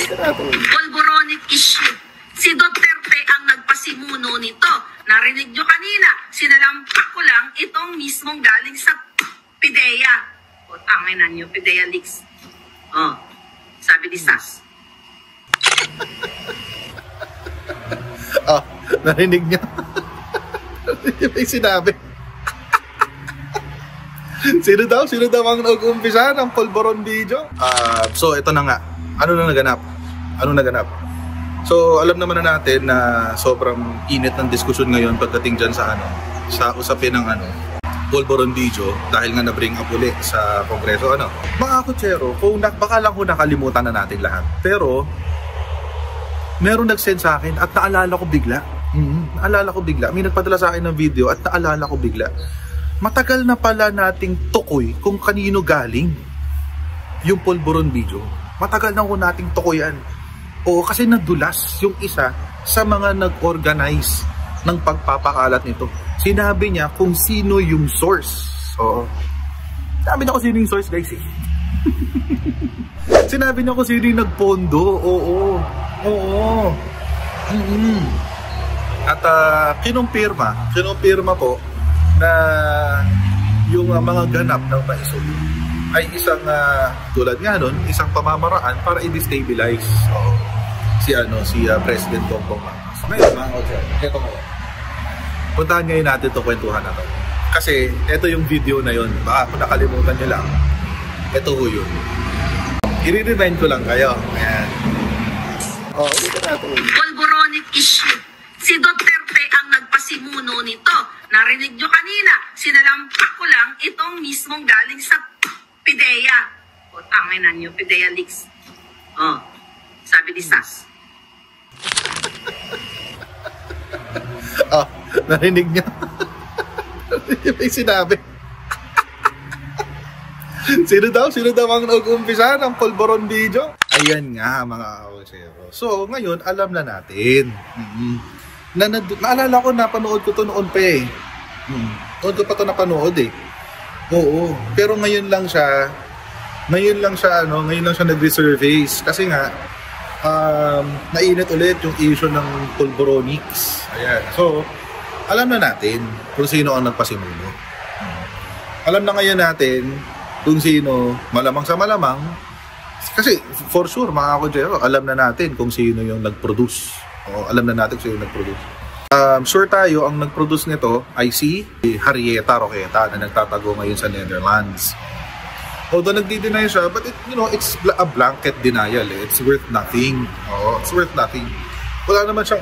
Polboronic issue. Si Duterte ang nagpasimuno nito. Narinig nyo kanina, sinalampak ko lang itong mismong galing sa PIDEA. O, tangin na nyo, PIDEA leaks. Oh, sabi ni Sas. Oh, narinig niya. May sinabi. Sino daw ang nag-umpisa ng Polboron video? So, ito na nga. Ano naganap? So, alam naman na natin na sobrang init ng diskusyon ngayon pagdating dyan sa usapin ng Polboron video dahil nga na-bring up ulit sa Kongreso. Mga kutsero, baka lang nakalimutan na natin lahat. Pero, meron nag-send sa akin at naalala ko bigla. May nagpadala sa akin ng video at naalala ko bigla. Matagal na pala nating tukoy kung kanino galing yung Polboron video. Matagal na ko nating tukoyan. Oo, kasi nadulas yung isa sa mga nag-organize ng pagpapakalat nito. Sinabi niya kung sino yung source. Oo. Sinabi niya kung sino yung source, guys. Sinabi niya kung sino yung nagpondo. Oo. At kinumpirma po na yung mga ganap ng maisog ay isang tulad nga nun, isang pamamaraan para i-destabilize si President Bongbong Marcos. Ngayon, mga kautsyan, ito ngayon. Puntahan ngayon natin itong kwentuhan na to. Kasi ito yung video na yun. Baka kung nakalimutan nyo lang, ito ho yun. I-remind ko lang kayo. Ayan. Dito na ito. Polboronic issue. Si Duterte ang nagpasimuno nito. Narinig nyo kanina, sinalampak ko lang itong mismong galing sa PIDEA. O, tangin na nyo, PIDEA leaks. Oh, sabi ni Sas. Narinig niya. May sinabi. Sino daw ang nag-umpisa ng Polboron video? Ayan nga, mga kausero. So, ngayon, alam na natin. Naalala ko, napanood ko to noon pa eh. Noon ko pa to napanood eh. Oo. Pero ngayon lang siya nag-resurface. Kasi nga, nainit ulit yung issue ng Polboronics. Ayan. So, alam na natin kung sino ang nagpasimuno. Alam na ngayon natin kung sino, malamang sa malamang. Kasi, for sure, mga kutsero, alam na natin kung sino yung nag-produce. O, alam na natin kung sino yung nag-produce. Sure tayo, ang nag-produce nito ay si Harrieta Roqueta na nagtatago ngayon sa Netherlands. Although nagdi-deny siya, but it's a blanket denial eh. It's worth nothing. Oo, it's worth nothing. Wala naman siyang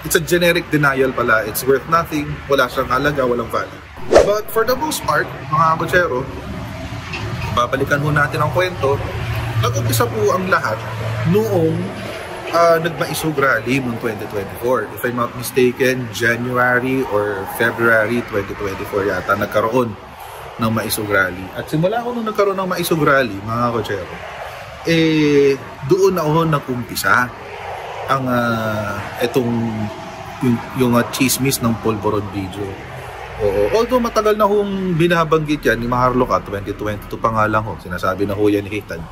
it's a generic denial pala. It's worth nothing. Wala siyang halaga, walang value. But for the most part, mga kutsero, babalikan ho natin ang kwento. Nag-umpisa po ang lahat noong nagmaisog rally noong 2024. If I'm not mistaken, January or February 2024 yata nagkaroon ng maisog rally. At simula ko nung nagkaroon ng maisog rally, mga kutsero, doon na ako nag-umpisa ang yung chismis ng Polboron video. Oo. Although matagal na hong binabanggit yan ni Maharlika, 2022 pa nga lang ho, sinasabi na ho yan ni Hitan.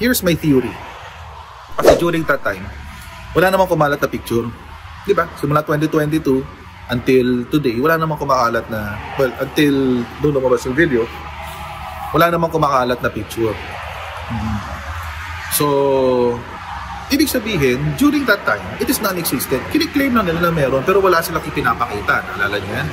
Here's my theory. Kasi during that time, wala namang kumalat na picture. Diba? Simula 2022 until today, wala namang kumakalat na, until doon lumabas yung video, wala namang kumakalat na picture. So, ibig sabihin, during that time, it is non-existent. Kiniklaim lang nila na meron, pero wala silang ipinapakita. Naalala niyo yan?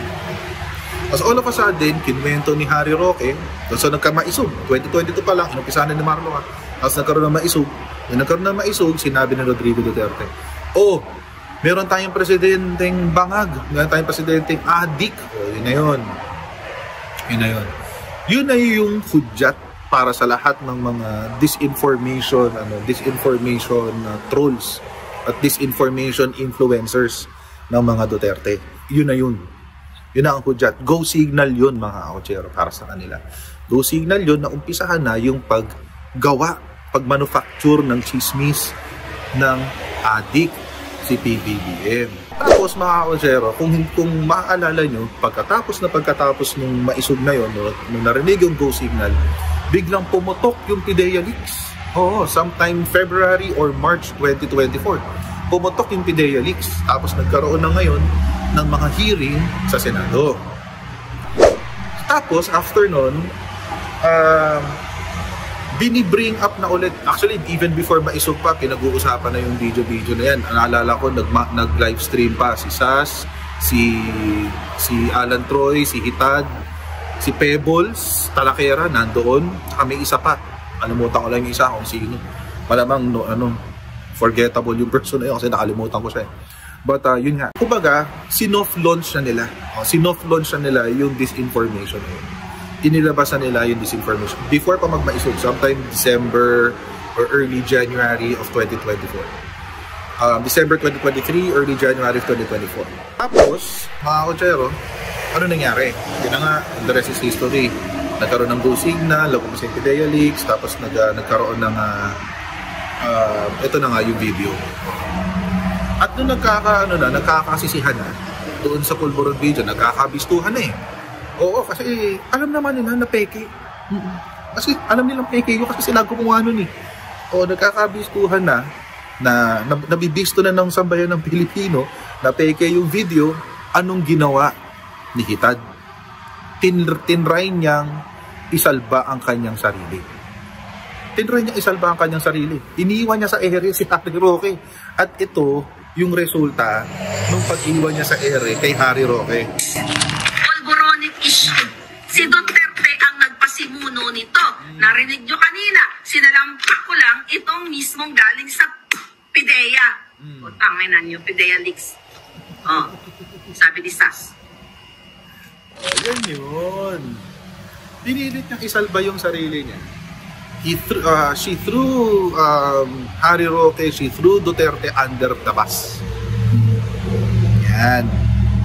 As all of a sudden, kinwento ni Harry Roque, so nagkamaisog. 2022 pa lang, inumpisahan ni Marlo. Tapos nagkaroon ng maisog. Nung nagkaroon ng maisog, sinabi ni Rodrigo Duterte, meron tayong presidenteng bangag. Meron tayong presidenteng adik. Yun na yun. Yun na yung hudyat para sa lahat ng mga disinformation trolls at disinformation influencers ng mga Duterte. Yun na yun. Yun na ang hudyat. Go signal yun, mga kautsero, para sa kanila. Go signal yun na umpisahan na yung pag-manufacture ng chismis ng adik si PBBM. Tapos, mga kautsero, kung maaalala nyo, pagkatapos nung maisog na yun, nung narinig yung go signal, biglang pumutok yung PIDEA leaks. Oo, sometime February or March 2024. Pumutok yung PIDEA leaks. Tapos nagkaroon na ngayon ng mga hearing sa Senado. Tapos, after nun, binibring up na ulit. Actually, even before maisog pa, pinag-uusapan na yung video na yan. Naalala ko, nag-livestream pa si Sas, si Alan Troy, si Hitad, si Pebbles, Talakera, nandoon. Kami isa pa. Alimutan ko lang yung isa kung sino. Malamang, forgettable yung person na yun kasi nakalimutan ko siya. But yun nga, kumbaga, sinoff-launch na nila. Sinoff-launch na nila yung disinformation na yun. Inilabas na nila yung disinformation. Before pa magmaisog, sometime December or early January of 2024. December 2023, early January of 2024. Tapos, mga kotsero, ano nangyari? Yun na nga, the rest is history. Nagkaroon ng blue signal, lumabas yung PIDEA leaks, tapos nagkaroon ng ito na nga yung video. At nung nagkakasisihan na doon sa Pulburon video, nagkakabistuhan na eh. Oo, kasi alam naman nila na peke. Kasi alam nilang peke yun kasi sila gumawa nun eh. Oo, nagkakabistuhan na nabibisto na ng sambayan ng Pilipino na peke yung video. Anong ginawa ni Hitad? Tinry niyang isalba ang kanyang sarili. Iniwan niya sa ere si Harry Roque. At ito yung resulta nung pag-iwan niya sa ere kay Harry Roque. Pulboronic issue. Si Duterte ang nagpasimuno nito. Narinig nyo kanina, sinalampak ko lang itong mismong galing sa PIDEA. O tanginan nyo, PIDEA leaks. Sabi ni Sas. Ayan yun. Pinilit niyang isalba yung sarili niya. She threw Harry Roque, she threw Duterte under the bus. Yan.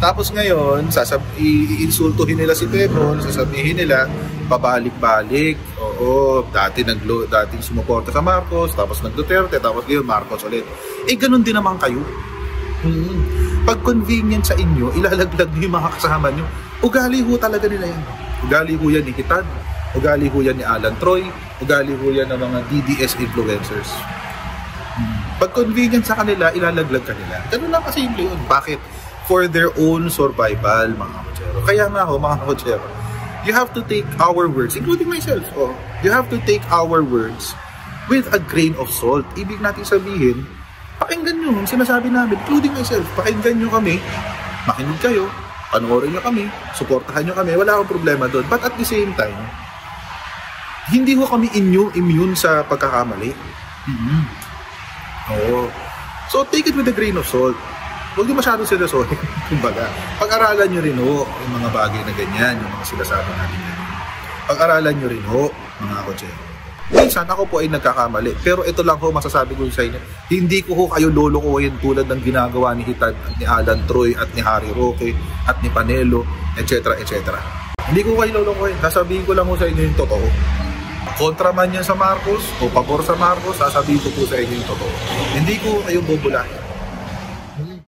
Tapos ngayon, iinsultuhin nila si Pebble, sasabihin nila, pabalik-balik. Oo, dating sumuporta sa Marcos, tapos nag-Duterte, tapos ngayon Marcos ulit. Ganun din naman kayo. Pag convenient sa inyo, ilalaglag niyo yung mga kasama niyo. Ugali ho talaga nila yan. Ugali ho yan ni Hitad, ugali ho yan ni Alan Troy, ugali ho yan ng mga DDS influencers. Pag convenient sa kanila, ilalaglag kanila. Ganun lang kasimple yun. Bakit? For their own survival, mga kotsero. Kaya nga ho, mga kotsero, you have to take our words, including myself, you have to take our words with a grain of salt. Ibig natin sabihin, pakinggan nyo yung sinasabi namin, including myself. Pakinggan nyo kami, makinig kayo, panoorin nyo kami, suportahan nyo kami, wala akong problema doon. But at the same time, hindi ko kami immune sa pagkakamali. Oo. So take it with a grain of salt. Huwag nyo masyadong seryosohin. Kumbaga, pag-aralan nyo rin ho yung mga bagay na ganyan, yung mga sinasabi natin yan. Pag-aralan nyo rin ho, mga kotsero. Minsan ako po ay nagkakamali, pero ito lang ho masasabi ko sa inyo, hindi ko ho kayo lolokohin tulad ng ginagawa ni Hitad at ni Alan Troy at ni Harry Roque at ni Panelo, etc. etc. Hindi ko kayo lolokohin, sasabihin ko lang ho sa inyo yung totoo. Kontra man yan sa Marcos o pabor sa Marcos, sasabihin ko po sa inyo yung totoo. Hindi ko kayo bubulahin.